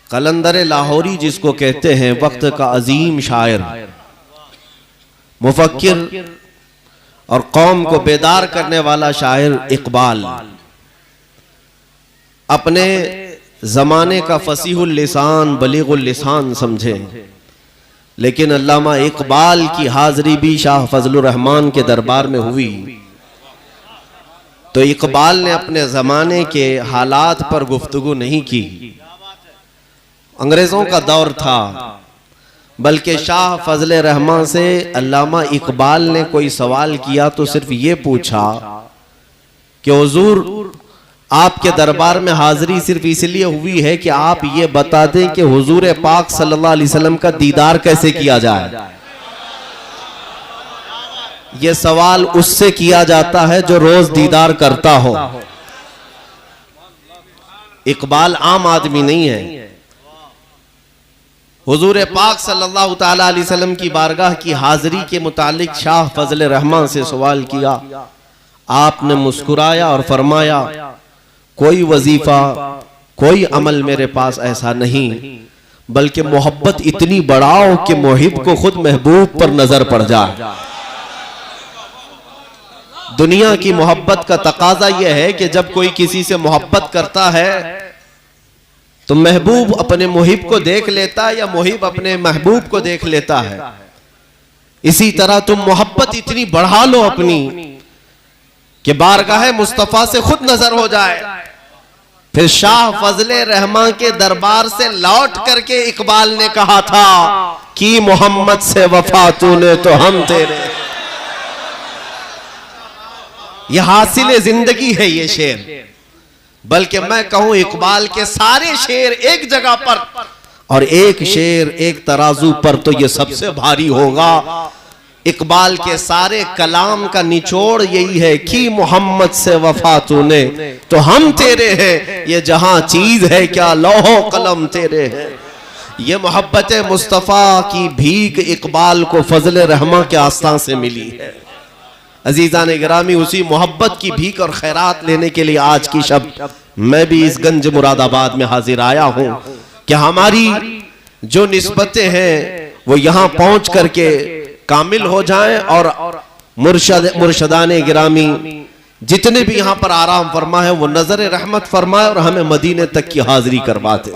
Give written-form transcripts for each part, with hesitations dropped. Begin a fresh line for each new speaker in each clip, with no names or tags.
कलंदर लाहौरी जिसको कहते हैं, वक्त का अजीम शायर, मुफक्किर और कौम को बेदार करने वाला शायर इकबाल, अपने जमाने का फसीहुल लिसान बलीगुल लिसान समझे, लेकिन अल्लामा इकबाल की हाजिरी भी शाह फजलुर रहमान के दरबार में हुई तो इकबाल ने अपने जमाने के हालात पर गुफ्तगू नहीं की। अंग्रेजों का दौर था, बल्कि शाह फजल रहमान से अल्लामा इकबाल ने कोई सवाल किया तो सिर्फ ये पूछा कि हुजूर आपके दरबार में हाजिरी सिर्फ इसलिए हुई है कि आप ये बता दें कि हुजूर पाक सल्लल्लाहु अलैहि वसल्लम का दीदार कैसे किया जाए। ये सवाल उससे किया जाता है जो रोज दीदार करता हो। इकबाल आम आदमी नहीं है। हुजूर पाक सल्लल्लाहु ताला अलैहि वसल्लम की बारगाह की हाजिरी के मुतालिक शाह फजल रहमान से सवाल किया। आपने मुस्कुराया और फरमाया, कोई वजीफा कोई अमल मेरे पास ऐसा नहीं, बल्कि मोहब्बत इतनी बढ़ाओ कि मुहिब को खुद महबूब पर नजर पड़ जाए। दुनिया की मोहब्बत का तकाजा यह है कि जब कोई किसी से मोहब्बत करता है तो महबूब अपने मुहिब को देख लेता है या मुहिब अपने महबूब को देख लेता है। इसी तरह तुम मोहब्बत इतनी बढ़ा लो अपनी कि बारगाह मुस्तफा से खुद नजर हो जाए। फिर शाह फजले रहमान के दरबार से लौट करके इकबाल ने कहा था कि मोहम्मद से वफा तूने तो हम तेरे। यह हासिल जिंदगी है ये शेर, बल्कि मैं कहूं इकबाल के सारे शेर एक जगह पर और एक शेर एक तराजू पर तो ये सबसे भारी होगा। इकबाल के सारे कलाम का निचोड़ यही है कि मोहम्मद से वफा तूने तो हम तेरे हैं, ये जहां चीज है क्या लौहो कलम तेरे हैं। ये मोहब्बत मुस्तफा की भीख इकबाल को फजल रहमा के आस्था से मिली है। अजीजान गिरामी, उसी मोहब्बत की भीख और खैरात लेने के लिए आज की शब मैं भी इस गंज मुरादाबाद में हाजिर आया हूं कि हमारी जो निस्बतें हैं वो यहां पहुंच करके कामिल हो जाएं और मुर्शदाने गिरामी जितने भी यहां पर आराम फरमा है वो नजर रहमत फरमाए और हमें मदीने तक की हाजिरी करवाते।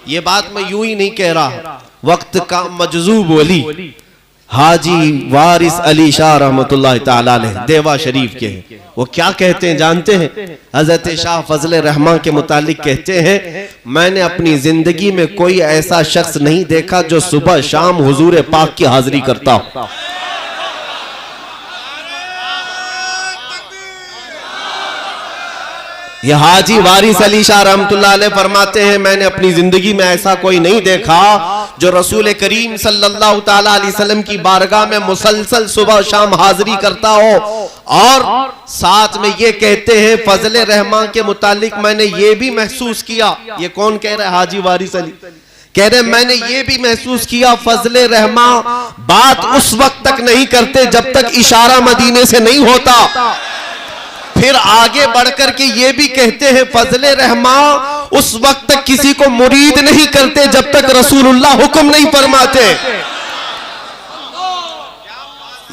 ये बात मैं यूं ही नहीं कह रहा, वक्त का मजजूब वली हाजी वारिस अली शाह रहमतुल्लाह ताला अलैह देवा शरीफ के हैं। वो क्या कहते हैं जानते हैं? हजरत शाह फजल रहमान के मुतालिक कहते हैं, मैंने अपनी जिंदगी में कोई ऐसा शख्स नहीं देखा जो सुबह शाम हुजूर पाक की हाजिरी करता हो। ये हाजी वारिस अली शाह रहमतुल्लाह अलैह फरमाते हैं, मैंने अपनी जिंदगी में ऐसा कोई नहीं देखा जो रसूल करीम सल्लल्लाहु ताला अलैहि वसल्लम की बारगाह में मुसलसल सुबह शाम हाजिरी करता हो। और साथ में ये कहते हैं फजल रहमान के मुतालिक, मैंने ये भी महसूस किया। ये कौन कह रहा है? हाजी वारिस अली कह रहे, मैंने ये भी महसूस किया फजल रहमान बात उस वक्त तक नहीं करते जब तक इशारा मदीने से नहीं होता। फिर आगे बढ़कर के ये भी कहते हैं फजल रहमान उस वक्त तक किसी को मुरीद नहीं करते जब तक रसूलुल्लाह हुक्म नहीं फरमाते।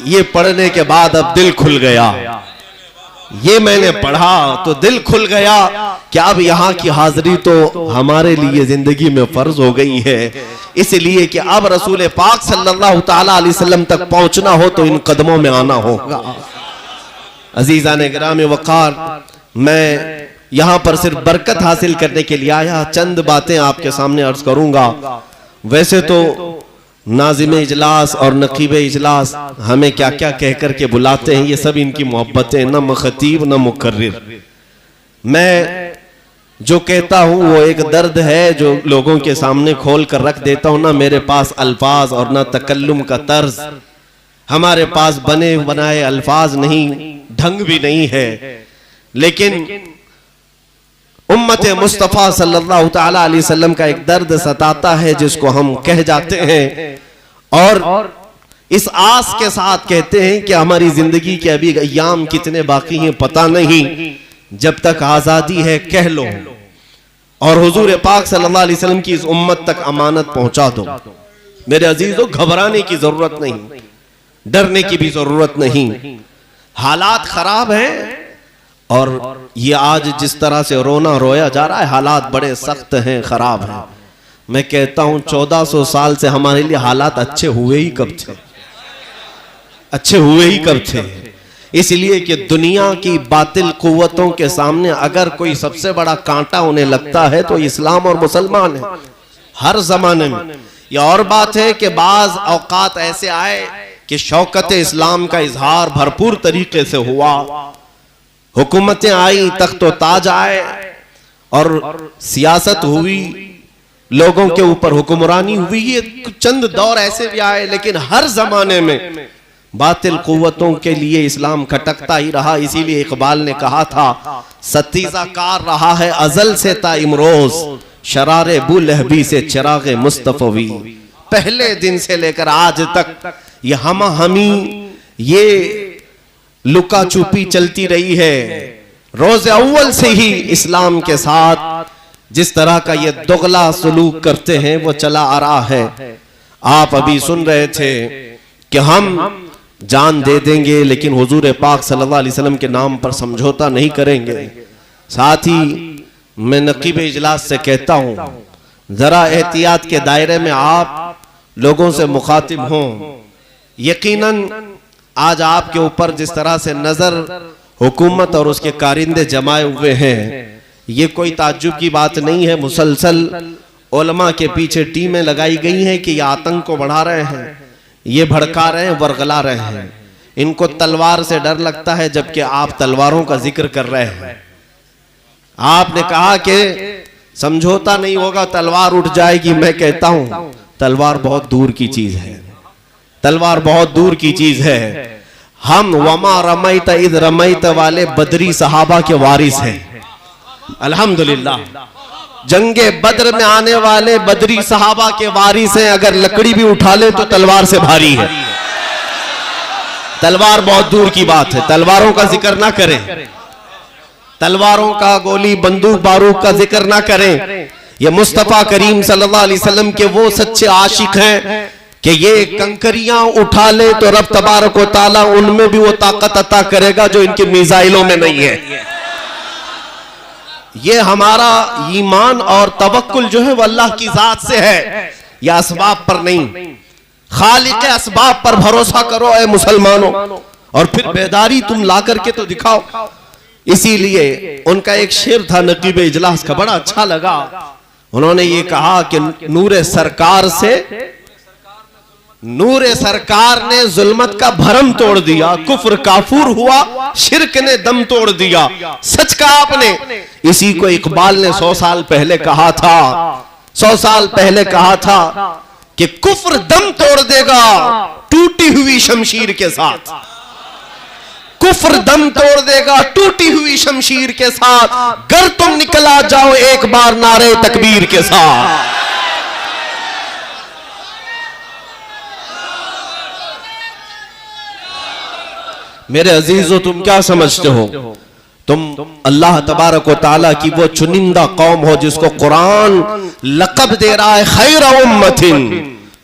ये पढ़ने के बाद अब दिल खुल गया। ये मैंने पढ़ा तो दिल खुल गया कि अब यहाँ की हाजिरी तो हमारे लिए जिंदगी में फर्ज हो गई है, इसलिए कि अब रसूल पाक सल्लल्लाहु ताला अलैहि वसल्लम तक पहुंचना हो तो इन कदमों में आना होगा। अजीजान गिराम वक़ार, मैं यहाँ पर सिर्फ बरकत हासिल करने के लिए आया। चंद बातें आपके सामने अर्ज करूंगा। वैसे तो नाजिम इजलास और नकीब इजलास हमें क्या क्या कह कर के बुलाते हैं, ये सब इनकी मोहब्बतें, न खतीब न मुकर्रिर। मैं जो कहता हूँ वो एक दर्द है जो लोगों के सामने खोल कर रख देता हूँ। ना मेरे पास अल्फाज और ना तकल्लुम का तर्ज, हमारे पास बने बनाए अल्फाज नहीं, ढंग भी नहीं है, लेकिन उम्मत मुस्तफ़ा सल्लल्लाहु ताला अलैहि वसल्लम का एक दर्द सताता है जिसको हम कह जाते हैं और इस आस के साथ कहते हैं कि हमारी जिंदगी के अभी अय्याम कितने बाकी हैं पता नहीं, जब तक आजादी है कह लो। और हुजूर पाक सल्लल्लाहु अलैहि वसल्लम की इस उम्मत तक अमानत पहुंचा दो। मेरे अजीजों, घबराने की जरूरत नहीं, डरने की भी जरूरत नहीं। हालात खराब हैं और ये आज जिस तरह से रोना रोया जा रहा है, हालात बड़े सख्त हैं, खराब हैं। मैं कहता हूं 1400 साल से हमारे लिए हालात अच्छे हुए ही कब थे? अच्छे हुए ही कब थे? इसलिए कि दुनिया की बातिल कुव्वतों के सामने अगर कोई सबसे बड़ा कांटा उन्हें लगता है तो इस्लाम और मुसलमान है, हर जमाने में। यह और बात है कि बाज औकात ऐसे आए कि शौकत इस्लाम का इजहार भरपूर तरीके से हुआ, हुकूमतें आई, तख्तो ताज आए और सियासत हुई, लोगों के ऊपर हुक्मरानी हुई। ये चंद दौर ऐसे भी आए, लेकिन हर जमाने में बातिल कुव्वतों के लिए इस्लाम खटकता ही रहा। इसीलिए इकबाल ने कहा था, सतीजा कार रहा है अजल से ता इमरोज, शरारे बुलहबी से चिरागे मुस्तफवी। पहले दिन से लेकर आज तक ये हमा हमी, ये लुका छुपी चलती रही है। रोज अव्वल से ही इस्लाम के साथ जिस तरह का ये दोगला सलूक करते हैं वो चला आ रहा है। आप अभी सुन रहे थे कि हम जान दे देंगे लेकिन हुजूर पाक सल्लल्लाहु अलैहि वसल्लम के नाम पर समझौता नहीं करेंगे। साथ ही मैं नकीब इजलास से कहता हूं, जरा एहतियात के दायरे में आप लोगों से मुखातिब हों। यकीनन आज आपके ऊपर जिस तरह से नजर हुकूमत और उसके कारिंदे जमाए हुए हैं, ये कोई ताज्जुब की बात नहीं है। मुसलसल उलमा के पीछे टीमें लगाई गई हैं कि ये आतंक को बढ़ा रहे हैं, ये भड़का रहे हैं, वर्गला रहे हैं। इनको तलवार से डर लगता है, जबकि आप तलवारों का जिक्र कर रहे हैं। आपने कहा कि समझौता नहीं होगा, तलवार उठ जाएगी। मैं कहता हूं तलवार बहुत दूर की चीज है, तलवार बहुत दूर की चीज है। हम वमा रमैत इद रमैत वाले बदरी सहाबा के वारिस हैं। अल्हम्दुलिल्लाह, जंगे बद्र में आने वाले बदरी सहाबा के वारिस हैं। अगर लकड़ी भी उठा ले तो तलवार से भारी है। तलवार बहुत दूर की बात है, तलवारों का जिक्र ना करें, तलवारों का, गोली बंदूक बारूद का जिक्र ना करें। ये मुस्तफा करीम सल्लल्लाहु अलैहि वसल्लम के वो सच्चे आशिक हैं कि ये कंकरियां उठा ले तो रब तबारक व तआला उनमें भी वो ताकत अता करेगा जो इनके मिसाइलों में नहीं है। ये हमारा ईमान और तवक्कुल जो है वो अल्लाह की जात से है, या असबाब पर नहीं। खालिक असबाब पर भरोसा करो ए मुसलमानों, और फिर बेदारी तुम ला करके तो दिखाओ। इसीलिए उनका एक शेर था नकीब इजलास का, बड़ा अच्छा लगा। उन्होंने ये कहा कि नूरे सरकार ने जुल्मत का भरम तोड़ दिया, कुफ्र काफूर हुआ, शिरक ने दम तोड़ दिया। सच कहा आपने। इसी को इकबाल ने 100 साल पहले कहा था, 100 साल पहले कहा था कि कुफ्र दम तोड़ देगा टूटी हुई शमशीर के साथ। कुफ्र दम तोड़ देगा टूटी हुई शमशीर के साथ, गर तुम निकला जाओ एक बार नारे तकबीर के साथ। मेरे अजीजों, तुम क्या समझते हो? तुम अल्लाह तबारक व तआला की वो चुनिंदा कौम हो जिसको कुरान लक़ब दे रहा है खैर उम्मतिन।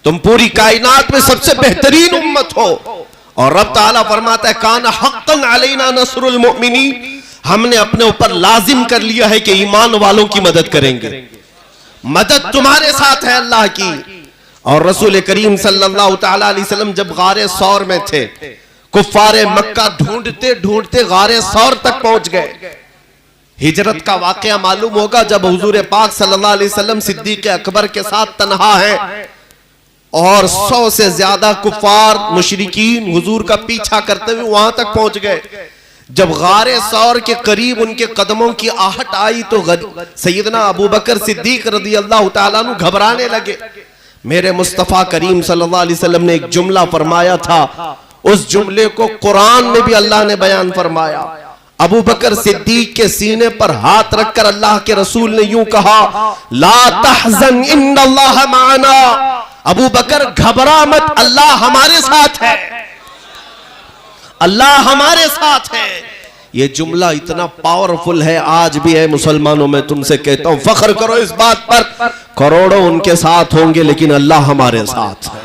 तुम पूरी कायनात में सबसे बेहतरीन उम्मत हो। और रब ताला फरमाता है कान हक़्क़न अलैना नस्रुल मुमिनीन, हमने अपने ऊपर लाजिम कर लिया है कि ईमान वालों की मदद करेंगे। मदद तुम्हारे साथ है अल्लाह की। और रसूल करीम सल्लल्लाहु तआला अलैहि वसल्लम जब गारे सौर में थे, कुफ्फारे मक्का ढूंढते ढूंढते गारे सौर तक पहुंच गए। हिजरत का वाकया मालूम होगा जब हुजूर पाक सल्लल्लाहु अलैहि वसल्लम सिद्दीक़ अकबर के साथ तन्हा है और 100 से ज्यादा कुफ्फार मुशरिकीन हुजूर का पीछा करते हुए वहां तक पहुंच गए। जब गारे सौर के करीब उनके कदमों की आहट आई तो सैयदना अबू बकर सिद्दीक रज़ियल्लाहु ताला अन्हु घबराने लगे। मेरे मुस्तफ़ा करीम सल्लल्लाहु अलैहि वसल्लम ने एक जुमला फरमाया था, उस जुमले को कुरान में भी अल्लाह ने बयान फरमाया। अबू बकर सिद्दीक के सीने पर हाथ रखकर अल्लाह के रसूल ने यूं कहा, ला तहज़न इन्नल्लाह माना। अबू बकर घबरा मत, अल्लाह हमारे साथ है, अल्लाह हमारे साथ है। ये जुमला इतना पावरफुल है, आज भी है मुसलमानों। में तुमसे कहता हूं फख्र करो इस बात पर, करोड़ों उनके साथ होंगे लेकिन अल्लाह हमारे साथ है।